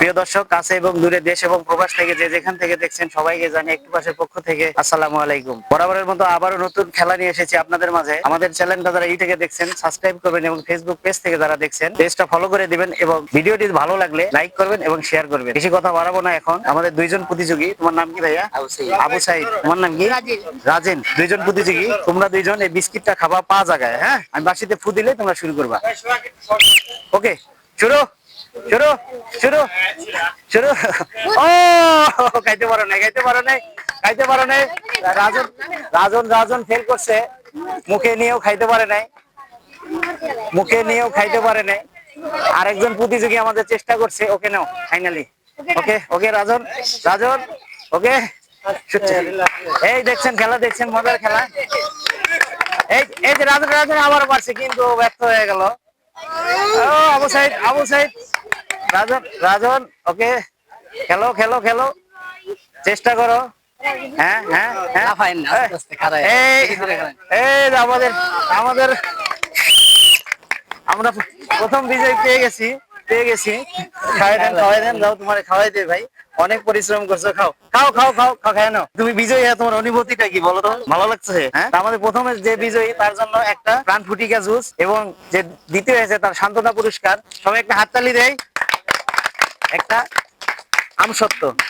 প্রিয় দর্শক, কাছে এবং দূরে, দেশ এবং প্রবাস থেকে যে যেখান থেকে দেখছেন সবাইকে জানি একটু পাশের পক্ষ থেকে আসসালামু আলাইকুম। বরাবরের মতো আবারও নতুন খেলা নিয়ে এসেছি আপনাদের মাঝে। আমাদের চ্যানেলটা যারা ইউটিউবে দেখছেন সাবস্ক্রাইব করবেন এবং ফেসবুক পেজ থেকে যারা দেখছেন পেজটা ফলো করে দিবেন এবং ভিডিওটি ভালো লাগলে লাইক করবেন এবং শেয়ার করবেন। বেশি কথা বাড়াবো না, এখন আমাদের দুইজন প্রতিযোগী। তোমার নাম কি ভাইয়া? আবু সাইদ। তোমার নাম কি? রাজেন। দুইজন প্রতিযোগী, তোমরা দুইজন এই বিস্কিটটা খাবা 5 জায়গায়। হ্যাঁ, আমি বাঁশিতে ফু দিলে তোমরা শুরু করবা। ওকে, শুরু শুরু শুরু শুরু। ও, খাইতে পারো নাই, খাইতে পারো নাই, খাইতে পারো নাই। রাজন রাজন রাজন ফেল করছে, মুখে নিয়েও খাইতে পারে নাই, মুখে নিয়েও খাইতে পারে নাই। আরেকজন প্রতিযোগী আমাদের চেষ্টা করছে। ওকে নাও, ফাইনালি। ওকে ওকে রাজন, রাজন ওকে। এই দেখছেন খেলা, দেখছেন মজার খেলা। এই এই যে রাজন, রাজন আবার পারছে কিন্তু ব্যর্থ হয়ে গেল। ও, আবু সাইদ, আবু সাইদ। রাজন, রাজন ওকে, খেলো খেলো খেলো, চেষ্টা করো। হ্যাঁ হ্যাঁ হ্যাঁ, এই আমাদের আমাদের আমরা প্রথম বিজয় পেয়ে গেছি, পেয়ে গেছি। খাওয়াই দেন, খাওয়াই দেন, যাও তোমার খাওয়াই দে ভাই, অনেক পরিশ্রম করছো। খাও খাও খাও খাও খাও, খাই নাও। তুমি বিজয়ী, তোমার অনুভূতিটা কি বলো তো? ভালো লাগছে? হ্যাঁ, আমাদের প্রথমে যে বিজয়ী তার জন্য একটা প্রাণ ফুটিকা জুস এবং যে দ্বিতীয় হয়েছে তার সান্ত্বনা পুরস্কার। সবাই একটা হাততালি দেয়। একটা আমসত্ত্ব।